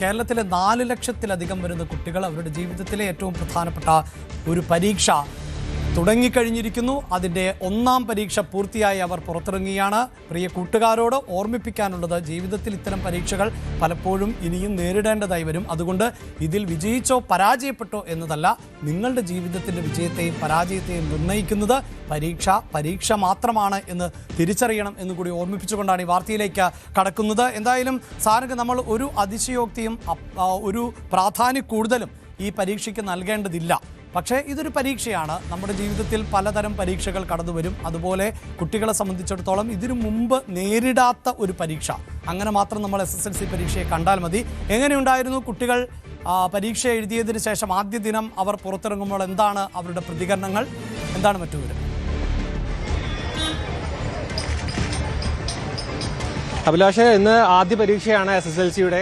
കേരളത്തിലെ 4 ലക്ഷത്തിലധികം വരുന്ന കുട്ടികൾ അവരുടെ ജീവിതത്തിലെ ഏറ്റവും പ്രധാനപ്പെട്ട ഒരു പരീക്ഷ തുടങ്ങിക്കഴിഞ്ഞിരിക്കുന്നു. അതിൻ്റെ ഒന്നാം പരീക്ഷ പൂർത്തിയായി അവർ പുറത്തിറങ്ങുകയാണ്. പ്രിയ കൂട്ടുകാരോട് ഓർമ്മിപ്പിക്കാനുള്ളത്, ജീവിതത്തിൽ ഇത്തരം പരീക്ഷകൾ പലപ്പോഴും ഇനിയും നേരിടേണ്ടതായി വരും. അതുകൊണ്ട് ഇതിൽ വിജയിച്ചോ പരാജയപ്പെട്ടോ എന്നതല്ല, നിങ്ങളുടെ ജീവിതത്തിൻ്റെ വിജയത്തെയും പരാജയത്തെയും നിർണ്ണയിക്കുന്നത് പരീക്ഷ മാത്രമാണ് എന്ന് തിരിച്ചറിയണം എന്നുകൂടി ഓർമ്മിപ്പിച്ചുകൊണ്ടാണ് ഈ വാർത്തയിലേക്ക് കടക്കുന്നത്. എന്തായാലും സാരംഗ്, നമ്മൾ ഒരു അതിശയോക്തിയും ഒരു പ്രാധാന്യം കൂടുതലും ഈ പരീക്ഷയ്ക്ക് നൽകേണ്ടതില്ല. പക്ഷേ ഇതൊരു പരീക്ഷയാണ്. നമ്മുടെ ജീവിതത്തിൽ പലതരം പരീക്ഷകൾ കടന്നു വരും. അതുപോലെ കുട്ടികളെ സംബന്ധിച്ചിടത്തോളം ഇതിനു മുമ്പ് നേരിടാത്ത ഒരു പരീക്ഷ, അങ്ങനെ മാത്രം നമ്മൾ SSLC പരീക്ഷയെ കണ്ടാൽ മതി. എങ്ങനെയുണ്ടായിരുന്നു കുട്ടികൾ പരീക്ഷ എഴുതിയതിന് ശേഷം ആദ്യ ദിനം അവർ പുറത്തിറങ്ങുമ്പോൾ എന്താണ് അവരുടെ പ്രതികരണങ്ങൾ, എന്താണ് മറ്റു വിവരം? അഭിലാഷ്, ഇന്ന് ആദ്യ പരീക്ഷയാണ് SSLCയുടെ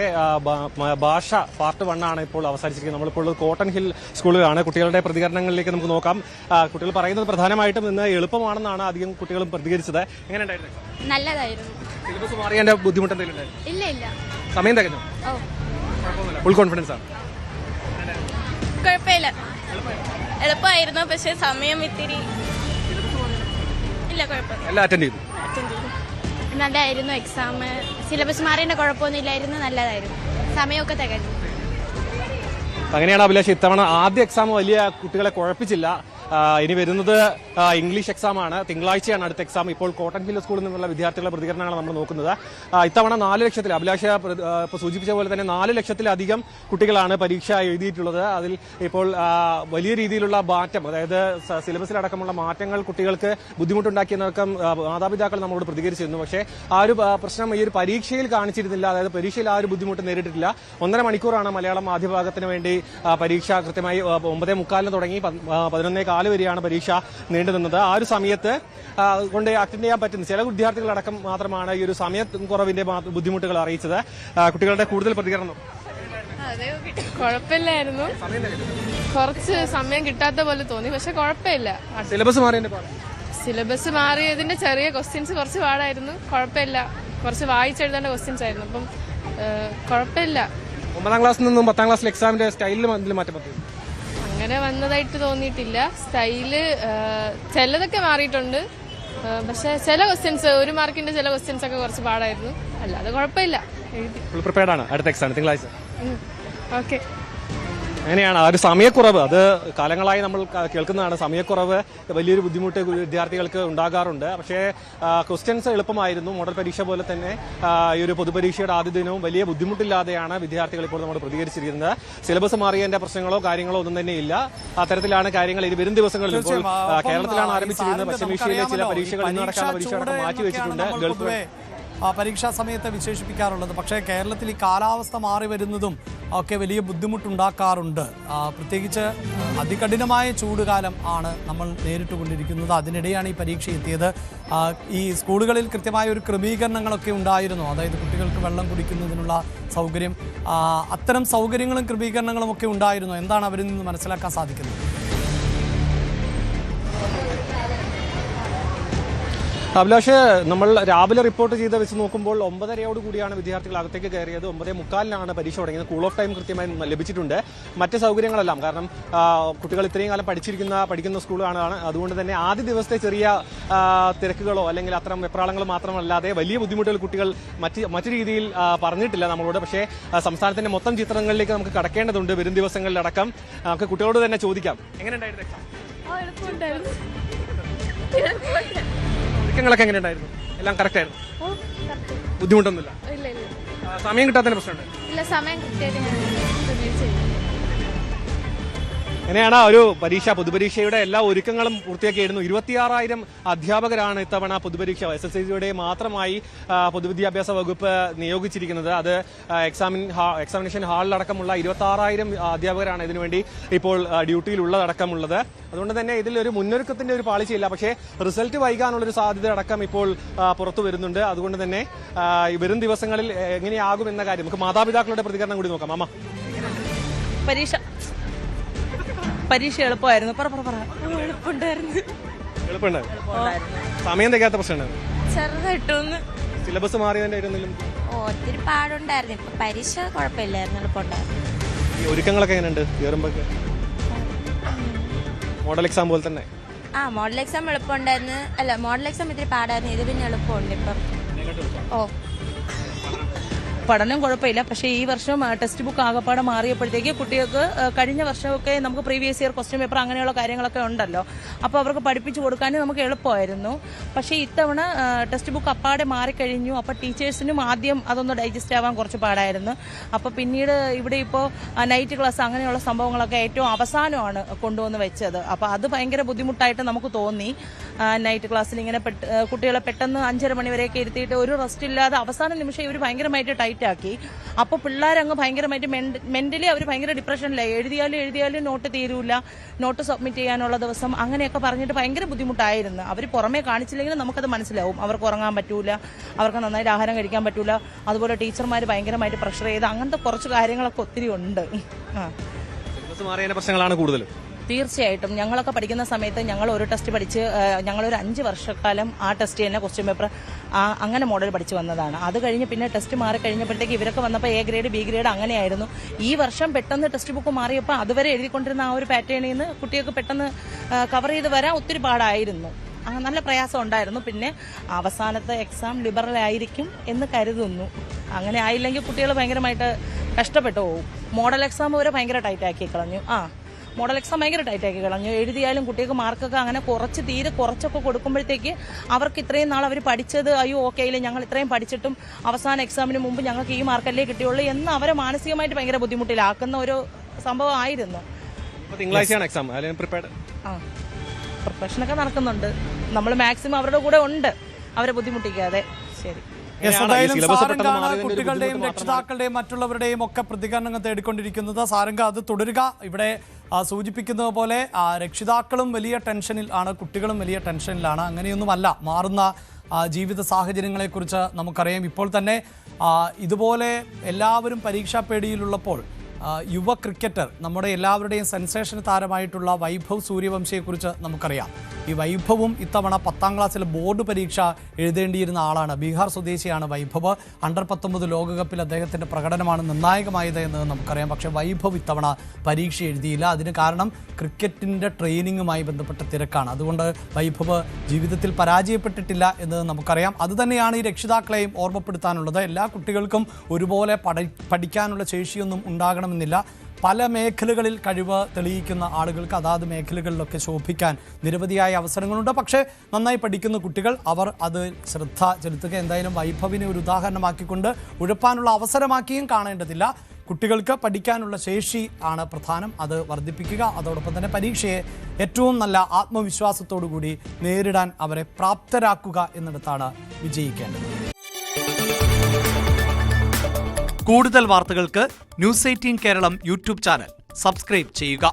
ഭാഷ പാർട്ട് 1 ആണ് ഇപ്പോൾ അവസാനിച്ചിരിക്കുന്നത്. നമ്മളിപ്പോൾ കോട്ടൺ ഹിൽ സ്കൂളിലാണ്. കുട്ടികളുടെ പ്രതികരണങ്ങളിലേക്ക് നമുക്ക് നോക്കാം. കുട്ടികൾ പറയുന്നത് പ്രധാനമായിട്ടും ഇന്ന് എളുപ്പമാണെന്നാണ് അധികം കുട്ടികളും പ്രതികരിച്ചത്. എങ്ങനെയുണ്ടായിരുന്നു? നല്ലതായിരുന്നു. സിലബസ് മാറിയതിന്റെ ബുദ്ധിമുട്ട് എന്തെങ്കിലും? ഇല്ല. സമയം തികഞ്ഞോ? ഫുൾ കോൺഫിഡൻസ് ആണ്? കുഴപ്പമില്ല, എളുപ്പമായിരുന്നു. പക്ഷെ സമയം ഇത്തിരി ഇല്ല. കുഴപ്പമില്ല, എല്ലാം അറ്റൻഡ് ചെയ്തു. നല്ലതായിരുന്നു. എക്സാം സിലബസ് മാറിയതിന്റെ കുഴപ്പമൊന്നുമില്ലായിരുന്നു. നല്ലതായിരുന്നു. സമയമൊക്കെ തികഞ്ഞു. അങ്ങനെയാണ് അഭിലാഷ്, ഇത്തവണ ആദ്യ എക്സാം വലിയ കുട്ടികളെ കുഴപ്പിച്ചില്ല. ഇനി വരുന്നത് ഇംഗ്ലീഷ് എക്സാമാണ്. തിങ്കളാഴ്ചയാണ് അടുത്ത എക്സാം. ഇപ്പോൾ കോട്ടൺ ഹിൽ സ്കൂളിൽ നിന്നുള്ള വിദ്യാർത്ഥികളുടെ പ്രതികരണങ്ങളാണ് നമ്മൾ നോക്കുന്നത്. ഇത്തവണ 4 ലക്ഷത്തിൽ, അഭിലാഷ് ഇപ്പോൾ സൂചിപ്പിച്ച പോലെ തന്നെ 4 ലക്ഷത്തിലധികം കുട്ടികളാണ് പരീക്ഷ എഴുതിയിട്ടുള്ളത്. അതിൽ ഇപ്പോൾ വലിയ രീതിയിലുള്ള മാറ്റം, അതായത് സിലബസിലടക്കമുള്ള മാറ്റങ്ങൾ കുട്ടികൾക്ക് ബുദ്ധിമുട്ടുണ്ടാക്കിയെന്നടക്കം മാതാപിതാക്കൾ നമ്മളോട് പ്രതികരിച്ചിരുന്നു. പക്ഷേ ആ ഒരു പ്രശ്നം ഈ ഒരു പരീക്ഷയിൽ കാണിച്ചിരുന്നില്ല. അതായത് പരീക്ഷയിൽ ആ ഒരു ബുദ്ധിമുട്ട് നേരിട്ടിട്ടില്ല. 1.5 മണിക്കൂറാണ് മലയാളം മാധ്യഭാഗത്തിന് വേണ്ടി പരീക്ഷ കൃത്യമായി 9:45 തുടങ്ങി 11:15 വരെയാണ് പരീക്ഷ നീണ്ടു നിന്നത്. ആ ഒരു സമയത്ത് കൊണ്ട് അറ്റൻഡ് ചെയ്യാൻ പറ്റുന്ന ചില വിദ്യാർത്ഥികളടക്കം മാത്രമാണ് ഈ ഒരു സമയക്കുറവിന്റെ ബുദ്ധിമുട്ടുകൾ അറിയിച്ചത്. കുട്ടികളുടെ കൂടുതൽ പ്രതികരണം? അതെ, കുഴപ്പമില്ലായിരുന്നു. കുറച്ച് സമയം കിട്ടാത്ത പോലെ തോന്നി, പക്ഷെ കുഴപ്പമില്ല. സിലബസ് മാറിയതിന്റെ ചെറിയ ക്വസ്റ്റ്യൻസ് കുറച്ച് പാടായിരുന്നു. കുഴപ്പമില്ല, കുറച്ച് വായിച്ചെഴുതേണ്ട ക്വസ്റ്റ്യൻസ് ആയിരുന്നു. അപ്പം കുഴപ്പമില്ല. 9ാം ക്ലാസ്സിൽ നിന്നും 10ാം ക്ലാസ്സിലെ എക്സാമിന്റെ സ്റ്റൈലിൽ മാറ്റം പറ്റും? അങ്ങനെ വന്നതായിട്ട് തോന്നിയിട്ടില്ല. സ്റ്റൈല് ചിലതൊക്കെ മാറിയിട്ടുണ്ട്. പക്ഷെ ചില ക്വസ്റ്റ്യൻസ്, 1 മാർക്കിന്റെ ചില ക്വസ്റ്റ്യൻസ് ഒക്കെ കുറച്ച് പാടായിരുന്നു. അല്ലാതെ കുഴപ്പമില്ല. പ്രിപ്പയർഡ് ആണ് അടുത്ത എക്സാം തിങ്കളാഴ്ച? ഓക്കെ. അങ്ങനെയാണ്. ആ ഒരു സമയക്കുറവ്, അത് കാലങ്ങളായി നമ്മൾ കേൾക്കുന്നതാണ്. സമയക്കുറവ് വലിയൊരു ബുദ്ധിമുട്ട് വിദ്യാർത്ഥികൾക്ക് ഉണ്ടാകാറുണ്ട്. പക്ഷേ ക്വസ്റ്റ്യൻസ് എളുപ്പമായിരുന്നു. മോഡൽ പരീക്ഷ പോലെ തന്നെ ഈ ഒരു പൊതുപരീക്ഷയുടെ ആദ്യ ദിനവും വലിയ ബുദ്ധിമുട്ടില്ലാതെയാണ് വിദ്യാർത്ഥികൾ ഇപ്പോൾ നമ്മൾ പ്രതികരിച്ചിരിക്കുന്നത്. സിലബസ് മാറിയതിന്റെ പ്രശ്നങ്ങളോ കാര്യങ്ങളോ ഒന്നും തന്നെ ഇല്ല. അത്തരത്തിലാണ് കാര്യങ്ങൾ. ഇത് വരും ദിവസങ്ങളിൽ ഇപ്പോൾ കേരളത്തിലാണ് ആരംഭിച്ചിരുന്നത്. പശ്ചിമേഷ്യയിലെ ചില പരീക്ഷകൾ ഇന്ന് നടക്കാനുള്ള പരീക്ഷകളൊക്കെ മാറ്റിവെച്ചിട്ടുണ്ട്. ഗൾഫ് പരീക്ഷാ സമയത്ത് വിശേഷിപ്പിക്കാറുള്ളത്. പക്ഷേ കേരളത്തിൽ ഈ കാലാവസ്ഥ മാറി വരുന്നതും ഒക്കെ വലിയ ബുദ്ധിമുട്ടുണ്ടാക്കാറുണ്ട്. പ്രത്യേകിച്ച് അതികഠിനമായ ചൂടുകാലം ആണ് നമ്മൾ നേരിട്ടുകൊണ്ടിരിക്കുന്നത്. അതിനിടെയാണ് ഈ പരീക്ഷ എത്തിയത്. ഈ സ്കൂളുകളിൽ കൃത്യമായ ഒരു ക്രമീകരണങ്ങളൊക്കെ ഉണ്ടായിരുന്നു. അതായത് കുട്ടികൾക്ക് വെള്ളം കുടിക്കുന്നതിനുള്ള സൗകര്യം, അത്തരം സൗകര്യങ്ങളും ക്രമീകരണങ്ങളും ഒക്കെ ഉണ്ടായിരുന്നു. എന്താണ് അവരിൽ നിന്ന് മനസ്സിലാക്കാൻ സാധിക്കുന്നത്? അഭിലാഷ്, നമ്മൾ രാവിലെ റിപ്പോർട്ട് ചെയ്ത് വെച്ച് നോക്കുമ്പോൾ 9:30 കൂടിയാണ് വിദ്യാർത്ഥികൾ അകത്തേക്ക് കയറിയത്. 9:45 പരീക്ഷ തുടങ്ങിയത്. കൂൾ ഓഫ് ടൈം കൃത്യമായി ലഭിച്ചിട്ടുണ്ട്. മറ്റ് സൗകര്യങ്ങളെല്ലാം, കാരണം കുട്ടികൾ ഇത്രയും കാലം പഠിക്കുന്ന സ്കൂളാണ്. അതുകൊണ്ട് തന്നെ ആദ്യ ദിവസത്തെ ചെറിയ തിരക്കുകളോ അല്ലെങ്കിൽ അത്തരം വെപ്രാളങ്ങളോ മാത്രമല്ലാതെ വലിയ ബുദ്ധിമുട്ടുകൾ കുട്ടികൾ മറ്റു രീതിയിൽ പറഞ്ഞിട്ടില്ല നമ്മളോട്. പക്ഷേ സംസ്ഥാനത്തിന്റെ മൊത്തം ചിത്രങ്ങളിലേക്ക് നമുക്ക് കടക്കേണ്ടതുണ്ട് വരും ദിവസങ്ങളിലടക്കം. നമുക്ക് കുട്ടികളോട് തന്നെ ചോദിക്കാം, എങ്ങനെയുണ്ടായിരുന്നു എക്സാം? ഒരുക്കങ്ങളൊക്കെ എങ്ങനെയുണ്ടായിരുന്നു? എല്ലാം കറക്റ്റ് ആയിരുന്നു? ബുദ്ധിമുട്ടൊന്നുമില്ല? സമയം കിട്ടാത്തതിന്റെ പ്രശ്നമുണ്ട്? ഇല്ല, സമയം കൃത്യമായിട്ട്. അങ്ങനെയാണ് ഒരു പൊതുപരീക്ഷയുടെ എല്ലാ ഒരുക്കങ്ങളും പൂർത്തിയാക്കിയിരുന്നു. 26,000 അധ്യാപകരാണ് ഇത്തവണ പൊതുപരീക്ഷ SSLCയുടെ മാത്രമായി പൊതുവിദ്യാഭ്യാസ വകുപ്പ് നിയോഗിച്ചിരിക്കുന്നത്. അത് എക്സാമിനേഷൻ ഹാളിലടക്കമുള്ള 26,000 അധ്യാപകരാണ് ഇതിനുവേണ്ടി ഇപ്പോൾ ഡ്യൂട്ടിയിലുള്ളതടക്കമുള്ളത്. അതുകൊണ്ട് തന്നെ ഇതിൽ ഒരു മുന്നൊരുക്കത്തിന്റെ ഒരു പാളിച്ചയില്ല. പക്ഷേ റിസൾട്ട് വൈകാനുള്ളൊരു സാധ്യത അടക്കം ഇപ്പോൾ പുറത്തു വരുന്നുണ്ട്. അതുകൊണ്ട് തന്നെ വരും ദിവസങ്ങളിൽ എങ്ങനെയാകുമെന്ന കാര്യം നമുക്ക് മാതാപിതാക്കളുടെ പ്രതികരണം കൂടി നോക്കാം. അമ്മ, പരീക്ഷ എളുപ്പമായിരുന്നു. എളുപ്പമുണ്ടായിരുന്നു. സമയം തികയാത്ത പ്രശ്നമാണ്? ചെറുതായിട്ടൊന്ന്. സിലബസ് മാറിയതിന്റെ ഒത്തിരി പാടുണ്ടായിരുന്നു. ഇപ്പൊ പരീക്ഷ കുഴപ്പമില്ലായിരുന്നു, എളുപ്പമുണ്ടായിരുന്നു. ഈ ഒരുക്കങ്ങളൊക്കെ എങ്ങനെയുണ്ട് കയറുമ്പോൾ? മോഡൽ എക്സാം പോലെ തന്നെ? മോഡൽ എക്സാം എളുപ്പമുണ്ടായിരുന്നു. അല്ല, മോഡൽ എക്സാം ഇത്തിരി പാടായിരുന്നു. ഇത് പിന്നെ എളുപ്പമുണ്ട് ഇപ്പം. പഠനം കുഴപ്പമില്ല. പക്ഷേ ഈ വർഷം ടെക്സ്റ്റ് ബുക്ക് ആകപ്പാടെ മാറിയപ്പോഴത്തേക്ക് കുട്ടികൾക്ക് കഴിഞ്ഞ വർഷമൊക്കെ നമുക്ക് പ്രീവിയസ് ഇയർ ക്വസ്റ്റ്യൻ പേപ്പർ അങ്ങനെയുള്ള കാര്യങ്ങളൊക്കെ ഉണ്ടല്ലോ. അപ്പോൾ അവർക്ക് പഠിപ്പിച്ചു കൊടുക്കാനും നമുക്ക് എളുപ്പമായിരുന്നു. പക്ഷേ ഇത്തവണ ടെക്സ്റ്റ് ബുക്ക് അപ്പാടെ മാറിക്കഴിഞ്ഞു. അപ്പോൾ ടീച്ചേഴ്സിനും ആദ്യം അതൊന്ന് ഡൈജസ്റ്റ് ആവാൻ കുറച്ച് പാടായിരുന്നു. അപ്പോൾ പിന്നീട് ഇവിടെ ഇപ്പോൾ നൈറ്റ് ക്ലാസ് അങ്ങനെയുള്ള സംഭവങ്ങളൊക്കെ ഏറ്റവും അവസാനമാണ് കൊണ്ടുവന്ന് വെച്ചത്. അപ്പോൾ അത് ഭയങ്കര ബുദ്ധിമുട്ടായിട്ട് നമുക്ക് തോന്നി. നൈറ്റ് ക്ലാസ്സിൽ ഇങ്ങനെ കുട്ടികളെ പെട്ടെന്ന് 5:30 മണി വരെയൊക്കെ ഇരുത്തിയിട്ട് ഒരു റെസ്റ്റ് ഇല്ലാതെ അവസാന നിമിഷം ഇവർ ഭയങ്കരമായിട്ട് ടൈറ്റ് ആക്കി. അപ്പോൾ പിള്ളേരങ്ങ് ഭയങ്കരമായിട്ട് മെന്റലി അവർ ഭയങ്കര ഡിപ്രഷനിലായി. എഴുതിയാലും നോട്ട് തീരൂല, നോട്ട് സബ്മിറ്റ് ചെയ്യാനുള്ള ദിവസം അങ്ങനെയൊക്കെ പറഞ്ഞിട്ട് ഭയങ്കര ബുദ്ധിമുട്ടായിരുന്നു. അവർ പുറമേ കാണിച്ചില്ലെങ്കിലും നമുക്കത് മനസ്സിലാവും. അവർക്ക് ഉറങ്ങാൻ പറ്റൂല, അവർക്ക് നന്നായിട്ട് ആഹാരം കഴിക്കാൻ പറ്റൂല. അതുപോലെ ടീച്ചർമാർ ഭയങ്കരമായിട്ട് പ്രഷർ ചെയ്ത് അങ്ങനത്തെ കുറച്ച് കാര്യങ്ങളൊക്കെ ഒത്തിരി ഉണ്ട്. പ്രശ്നങ്ങളാണ് കൂടുതലും. തീർച്ചയായിട്ടും ഞങ്ങളൊക്കെ പഠിക്കുന്ന സമയത്ത് ഞങ്ങൾ ഒരു ടെസ്റ്റ് പഠിച്ച് ഞങ്ങളൊരു 5 വർഷക്കാലം ആ ടെസ്റ്റ് തന്നെ ക്വസ്റ്റ്യൻ പേപ്പർ അങ്ങനെ മോഡൽ പഠിച്ച് വന്നതാണ്. അത് കഴിഞ്ഞ് പിന്നെ ടെസ്റ്റ് മാറി കഴിഞ്ഞപ്പോഴത്തേക്ക് ഇവരൊക്കെ വന്നപ്പോൾ A ഗ്രേഡ് B ഗ്രേഡ് അങ്ങനെയായിരുന്നു. ഈ വർഷം പെട്ടെന്ന് ടെക്സ്റ്റ് ബുക്ക് മാറിയപ്പോൾ അതുവരെ എഴുതിക്കൊണ്ടിരുന്ന ആ ഒരു പാറ്റേണിൽ നിന്ന് കുട്ടികൾക്ക് പെട്ടെന്ന് കവർ ചെയ്ത് വരാൻ ഒത്തിരി പാടായിരുന്നു. നല്ല പ്രയാസം ഉണ്ടായിരുന്നു. പിന്നെ അവസാനത്തെ എക്സാം ലിബറൽ ആയിരിക്കും എന്ന് കരുതുന്നു. അങ്ങനെ ആയില്ലെങ്കിൽ കുട്ടികൾ ഭയങ്കരമായിട്ട് കഷ്ടപ്പെട്ടു പോകും. മോഡൽ എക്സാം വരെ ഭയങ്കര ടൈറ്റാക്കി കളഞ്ഞു. മോഡൽ എക്സാം ഭയങ്കര ടൈറ്റാക്കി കളഞ്ഞു. എഴുതിയാലും കുട്ടികൾക്ക് മാർക്കൊക്കെ അങ്ങനെ തീരെ കുറച്ചൊക്കെ കൊടുക്കുമ്പോഴത്തേക്ക് അവർക്ക് ഇത്രയും നാൾ അവർ പഠിച്ചത് ഓക്കെയില്ല, ഞങ്ങൾ ഇത്രയും പഠിച്ചിട്ടും അവസാന എക്സാമിന് മുമ്പ് ഞങ്ങൾക്ക് ഈ മാർക്കല്ലേ കിട്ടിയുള്ളൂ എന്ന് അവരെ മാനസികമായിട്ട് ഭയങ്കര ബുദ്ധിമുട്ടിലാക്കുന്ന ഒരു സംഭവം ആയിരുന്നു. തിങ്കളാഴ്ചയാണ് എക്സാം. പ്രിപ്പറേഷനൊക്കെ നടക്കുന്നുണ്ട്. നമ്മൾ മാക്സിമം അവരുടെ കൂടെ ഉണ്ട്, അവരെ ബുദ്ധിമുട്ടിക്കാതെ. ശരി. കുട്ടികളുടെയും രക്ഷിതാക്കളുടെയും മറ്റുള്ളവരുടെയും ഒക്കെ പ്രതികരണങ്ങൾ തേടിക്കൊണ്ടിരിക്കുന്നത്. സാരംഗ, അത് തുടരുക. ഇവിടെ സൂചിപ്പിക്കുന്നത് പോലെ രക്ഷിതാക്കളും വലിയ ടെൻഷനിൽ ആണ്, കുട്ടികളും വലിയ ടെൻഷനിലാണ്. അങ്ങനെയൊന്നുമല്ല, മാറുന്ന ജീവിത സാഹചര്യങ്ങളെക്കുറിച്ച് നമുക്കറിയാം. ഇപ്പോൾ തന്നെ ഇതുപോലെ എല്ലാവരും പരീക്ഷാ പേടിയിലുള്ളപ്പോൾ യുവ ക്രിക്കറ്റർ, നമ്മുടെ എല്ലാവരുടെയും സെൻസേഷൻ താരമായിട്ടുള്ള വൈഭവ് സൂര്യവംശിയെക്കുറിച്ച് നമുക്കറിയാം. ഈ വൈഭവും ഇത്തവണ 10ാം ക്ലാസ്സിലെ ബോർഡ് പരീക്ഷ എഴുതേണ്ടിയിരുന്ന ആളാണ്. ബീഹാർ സ്വദേശിയാണ് വൈഭവ്. അണ്ടർ-19 ലോകകപ്പിൽ അദ്ദേഹത്തിൻ്റെ പ്രകടനമാണ് നിർണായകമായത് എന്ന് നമുക്കറിയാം. പക്ഷേ വൈഭവ് ഇത്തവണ പരീക്ഷ എഴുതിയില്ല. അതിന് കാരണം ക്രിക്കറ്റിൻ്റെ ട്രെയിനിങ്ങുമായി ബന്ധപ്പെട്ട തിരക്കാണ്. അതുകൊണ്ട് വൈഭവ് ജീവിതത്തിൽ പരാജയപ്പെട്ടിട്ടില്ല എന്ന് നമുക്കറിയാം. അതുതന്നെയാണ് ഈ രക്ഷിതാക്കളെയും ഓർമ്മപ്പെടുത്താനുള്ളത്. എല്ലാ കുട്ടികൾക്കും ഒരുപോലെ പഠിക്കാനുള്ള ശേഷിയൊന്നും ഉണ്ടാകണമെന്നില്ല. പല മേഖലകളിൽ കഴിവ് തെളിയിക്കുന്ന ആളുകൾക്ക് അതാത് മേഖലകളിലൊക്കെ ശോഭിക്കാൻ നിരവധിയായ അവസരങ്ങളുണ്ട്. പക്ഷേ നന്നായി പഠിക്കുന്ന കുട്ടികൾ അവർ അത് ശ്രദ്ധ ചെലുത്തുക. എന്തായാലും വൈഭവിനെ ഒരു ഉദാഹരണമാക്കിക്കൊണ്ട് ഉഴപ്പാനുള്ള അവസരമാക്കിയും കാണേണ്ടതില്ല. കുട്ടികൾക്ക് പഠിക്കാനുള്ള ശേഷി ആണ് പ്രധാനം, അത് വർദ്ധിപ്പിക്കുക. അതോടൊപ്പം തന്നെ പരീക്ഷയെ ഏറ്റവും നല്ല ആത്മവിശ്വാസത്തോടു കൂടി നേരിടാൻ അവരെ പ്രാപ്തരാക്കുക എന്നിടത്താണ് വിജയിക്കേണ്ടത്. കൂടുതൽ വാർത്തകൾക്ക് News 18 Keralam YouTube channel subscribe ചെയ്യുക.